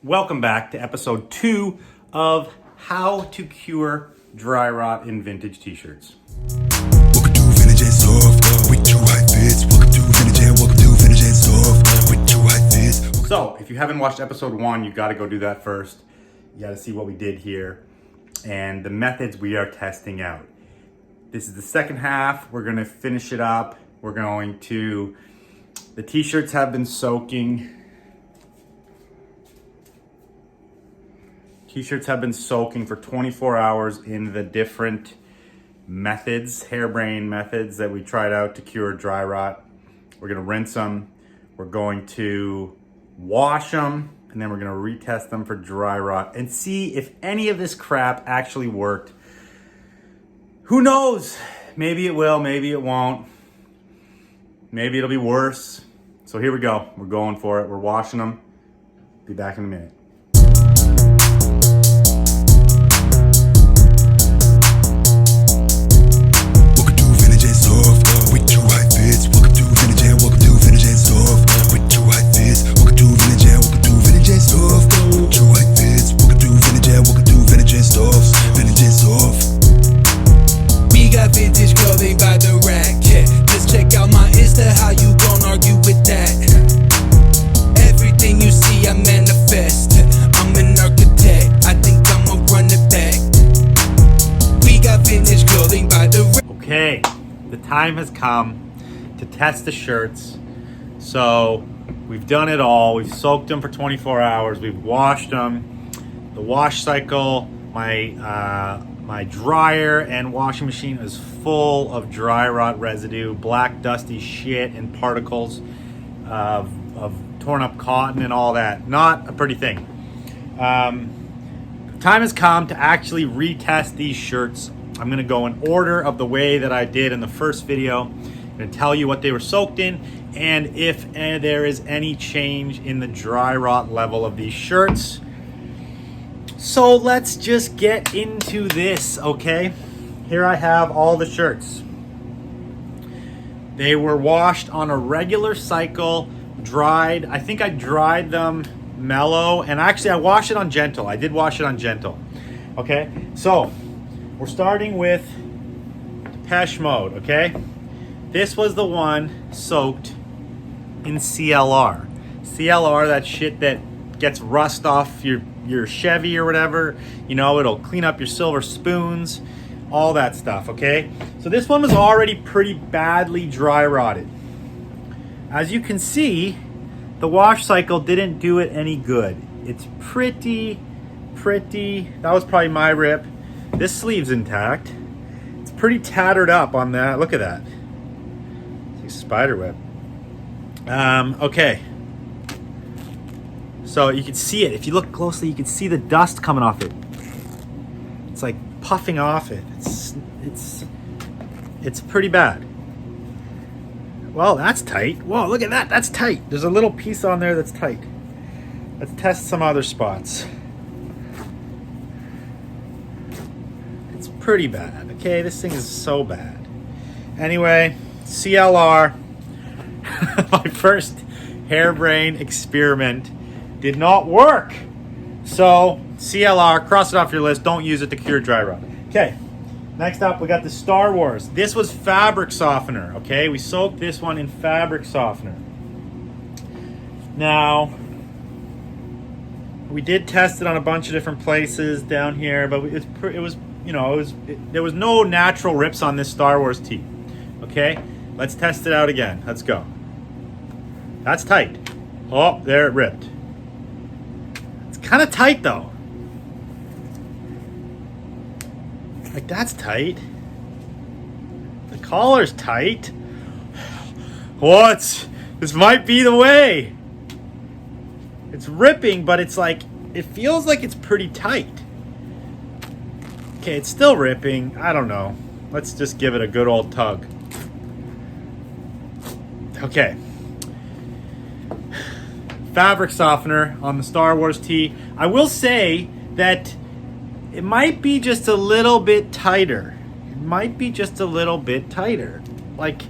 Welcome back to episode 2 of How to Cure Dry Rot in Vintage T-shirts. Welcome to Vintage and Soft with two high fits. Welcome to Vintage and Soft with two high fits. So, if you haven't watched episode 1, you got to go do that first. You got to see what we did here and the methods we are testing out. This is the second half. We're going to finish it up. The T-shirts have been soaking. T-shirts have been soaking for 24 hours in the different methods, harebrained methods that we tried out to cure dry rot. We're gonna rinse them, we're going to wash them, and then we're gonna retest them for dry rot and see if any of this crap actually worked. Who knows? Maybe it will, maybe it won't. Maybe it'll be worse. So here we go, we're going for it, we're washing them. Be back in a minute. Okay, the time has come to test the shirts. So we've done it all. We've soaked them for 24 hours. We've washed them. The wash cycle, my dryer and washing machine is full of dry rot residue, black dusty shit and particles of torn up cotton and all that. Not a pretty thing. Time has come to actually retest these shirts. I'm going to go in order of the way that I did in the first video. I'm going to tell you what they were soaked in and if there is any change in the dry rot level of these shirts. So let's just get into this, okay? Here I have all the shirts. They were washed on a regular cycle, dried. I think I dried them mellow, and actually I washed it on gentle. I did wash it on gentle, okay? So we're starting with Depeche Mode, okay? This was the one soaked in CLR. CLR, that shit that gets rust off your Chevy or whatever. You know, it'll clean up your silver spoons, all that stuff, okay? So this one was already pretty badly dry rotted. As you can see, the wash cycle didn't do it any good. It's pretty, that was probably my rip. This sleeve's intact. It's pretty tattered up on that. Look at that. It's a spider web. Okay. So you can see it. If you look closely, you can see the dust coming off it. It's like puffing off it. It's pretty bad. Well, that's tight. Whoa, look at that. That's tight. There's a little piece on there that's tight. Let's test some other spots. Pretty bad. Okay, this thing is so bad. Anyway, CLR, my first harebrained experiment did not work. So CLR, cross it off your list. Don't use it to cure dry rot. Okay, next up we got the Star Wars. This was fabric softener. Okay, we soaked this one in fabric softener. Now, we did test it on a bunch of different places down here, but there was no natural rips on this Star Wars tee. Okay, let's test it out again. Let's go. That's tight. Oh, there it ripped. It's kind of tight though. Like, that's tight. The collar's tight. What? This might be the way. It's ripping, but it's like, it feels like it's pretty tight. Okay, it's still ripping. I don't know. Let's just give it a good old tug. Okay. Fabric softener on the Star Wars tee. I will say that it might be just a little bit tighter. It might be just a little bit tighter. Like,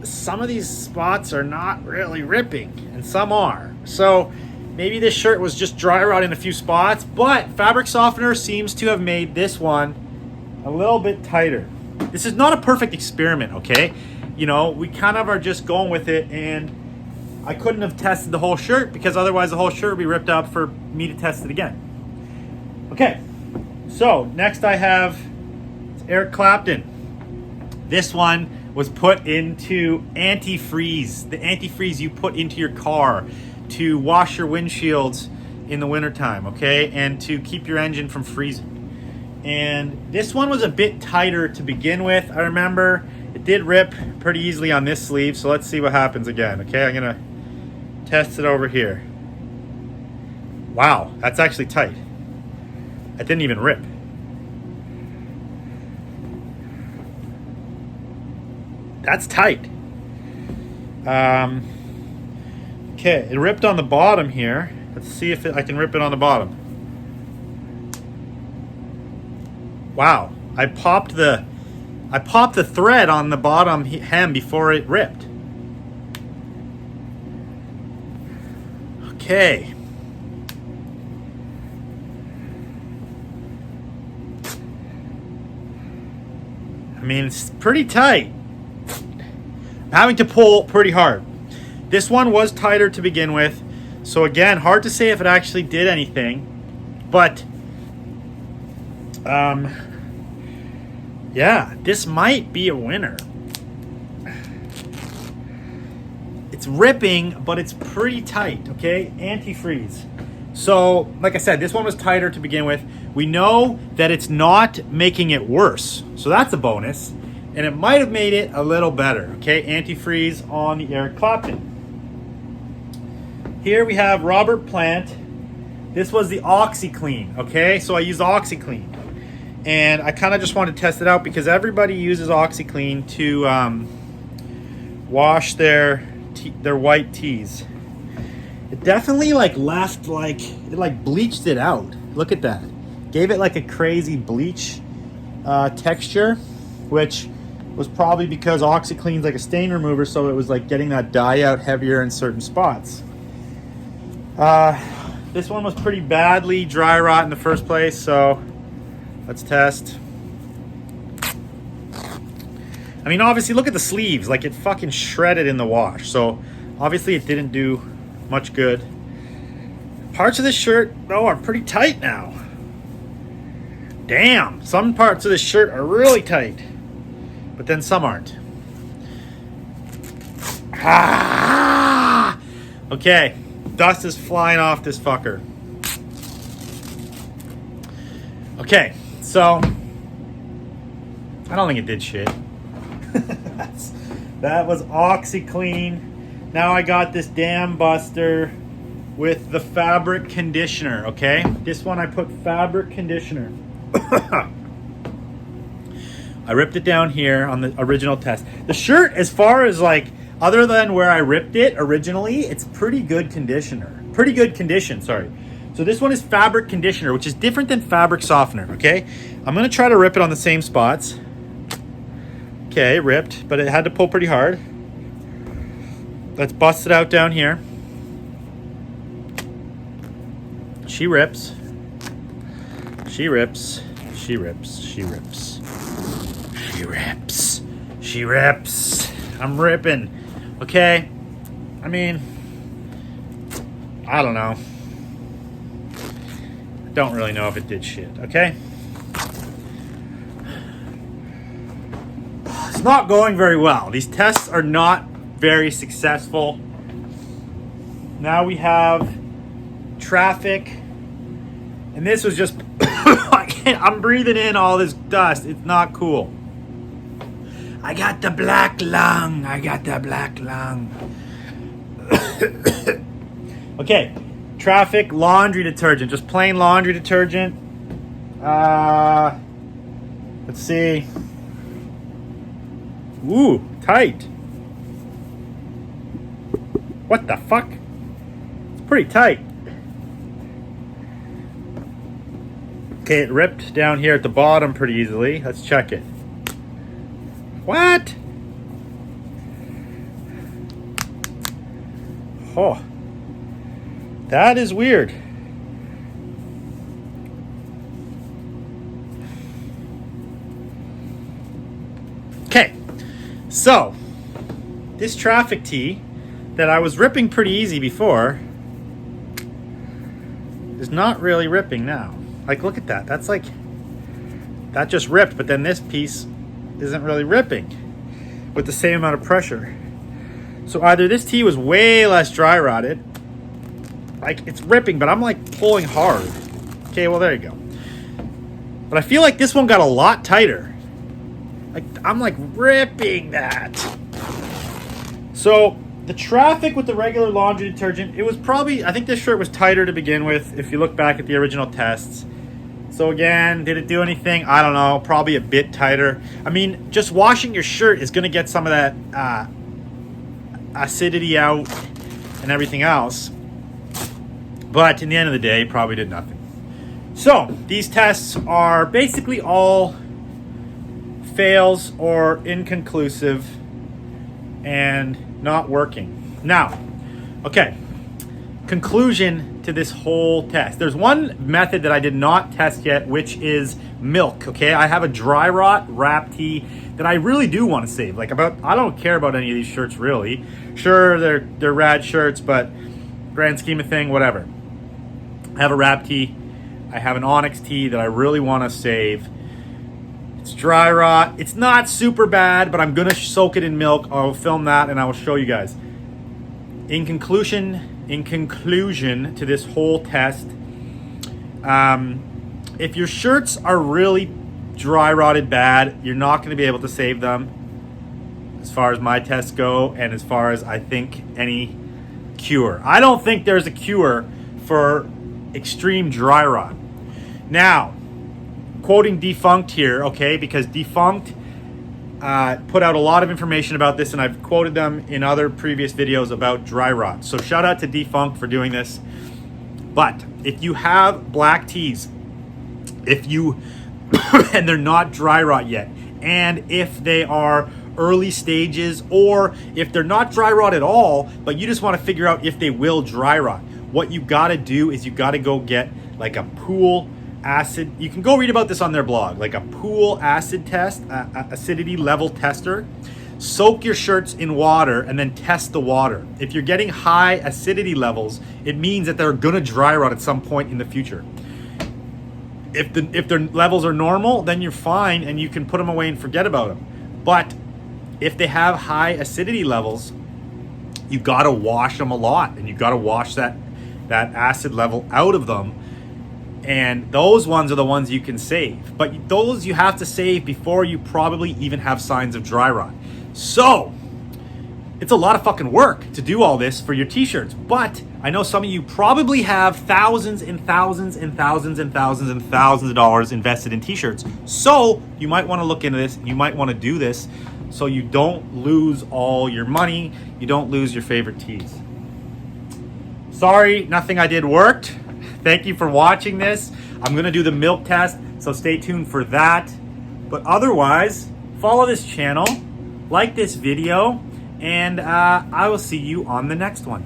some of these spots are not really ripping, and some are. So Maybe this shirt was just dry rot in a few spots, but fabric softener seems to have made this one a little bit tighter. This is not a perfect experiment, okay? You know, we kind of are just going with it, and I couldn't have tested the whole shirt because otherwise the whole shirt would be ripped up for me to test it again. Okay, so next I have Eric Clapton. This one was put into antifreeze, the antifreeze you put into your car to wash your windshields in the wintertime, okay? And to keep your engine from freezing. And this one was a bit tighter to begin with. I remember it did rip pretty easily on this sleeve, so let's see what happens again, okay? I'm gonna test it over here. Wow, that's actually tight. It didn't even rip. That's tight. Okay, it ripped on the bottom here. Let's see if I can rip it on the bottom. Wow, I popped the thread on the bottom hem before it ripped. Okay. I mean, it's pretty tight. I'm having to pull pretty hard. This one was tighter to begin with. So again, hard to say if it actually did anything. But, yeah, this might be a winner. It's ripping, but it's pretty tight, okay? Antifreeze. So, like I said, this one was tighter to begin with. We know that it's not making it worse. So that's a bonus. And it might have made it a little better, okay? Antifreeze on the Eric Clapton. Here we have Robert Plant. This was the Oxiclean, okay? So I used Oxiclean. And I kind of just wanted to test it out because everybody uses Oxiclean to wash their white tees. It definitely left it bleached it out. Look at that. Gave it like a crazy bleach texture, which was probably because Oxiclean's like a stain remover, so it was like getting that dye out heavier in certain spots. This one was pretty badly dry rot in the first place, so let's test. I mean, obviously, look at the sleeves. Like, it fucking shredded in the wash. So, obviously, it didn't do much good. Parts of this shirt, though, are pretty tight now. Damn. Some parts of this shirt are really tight. But then some aren't. Ah! Okay. Dust is flying off this fucker. Okay. So, I don't think it did shit. That was Oxiclean. Now I got this Dam Buster with the fabric conditioner, okay? This one I put fabric conditioner. I ripped it down here on the original test. The shirt, as far as other than where I ripped it originally, it's pretty good conditioner. Pretty good condition, sorry. So this one is fabric conditioner, which is different than fabric softener, okay? I'm gonna try to rip it on the same spots. Okay, it ripped, but it had to pull pretty hard. Let's bust it out down here. She rips. She rips. She rips. She rips. She rips. She rips. I'm ripping. Okay. I mean, I don't know. I don't really know if it did shit, okay? It's not going very well. These tests are not very successful. Now we have traffic. And this was just, I'm breathing in all this dust. It's not cool. I got the black lung. I got the black lung. Okay. Traffic laundry detergent. Just plain laundry detergent. Let's see. Ooh, tight. What the fuck? It's pretty tight. Okay, it ripped down here at the bottom pretty easily. Let's check it. What? Oh. That is weird. Okay, so this traffic tee that I was ripping pretty easy before is not really ripping now. Like, look at that. That's like, that just ripped, but then this piece isn't really ripping with the same amount of pressure. So either this tee was way less dry rotted, like it's ripping, but I'm like pulling hard. Okay, well, there you go. But I feel like this one got a lot tighter. Like, I'm like ripping that. So the traffic with the regular laundry detergent, it was probably, I think this shirt was tighter to begin with if you look back at the original tests. So again, did it do anything? I don't know, probably a bit tighter. I mean, just washing your shirt is gonna get some of that acidity out and everything else. But in the end of the day, probably did nothing. So these tests are basically all fails or inconclusive and not working. Now, okay, conclusion to this whole test. There's one method that I did not test yet, which is milk. Okay, I have a dry rot wrap tee that I really do want to save. Like, I don't care about any of these shirts really. Sure, they're rad shirts, but grand scheme of thing, whatever. I have a wrap tee. I have an Onyx tee that I really want to save. It's dry rot. It's not super bad, but I'm gonna soak it in milk. I'll film that and I will show you guys. In conclusion to this whole test, if your shirts are really dry rotted bad, you're not going to be able to save them as far as my tests go, and as far as I think any cure. I don't think there's a cure for extreme dry rot. Now, quoting Defunct here, okay, because Defunct put out a lot of information about this, and I've quoted them in other previous videos about dry rot. So shout out to Defunct for doing this. But if you have black tees, if you and they're not dry rot yet, and if they are early stages, or if they're not dry rot at all, but you just want to figure out if they will dry rot, what you got to do is you got to go get like a pool acid. You can go read about this on their blog, like a pool acid test, acidity level tester. Soak your shirts in water and then test the water. If you're getting high acidity levels, it means that they're gonna dry rot at some point in the future. If their levels are normal, then you're fine and you can put them away and forget about them. But if they have high acidity levels, you gotta wash them a lot, and you gotta wash that acid level out of them. And those ones are the ones you can save. But those you have to save before you probably even have signs of dry rot. So, it's a lot of fucking work to do all this for your t-shirts. But I know some of you probably have thousands and thousands and thousands and thousands and thousands of dollars invested in t-shirts. So, you might want to look into this. You might want to do this so you don't lose all your money. You don't lose your favorite tees. Sorry, nothing I did worked. Thank you for watching this. I'm going to do the milk test, so stay tuned for that. But otherwise, follow this channel, like this video, and I will see you on the next one.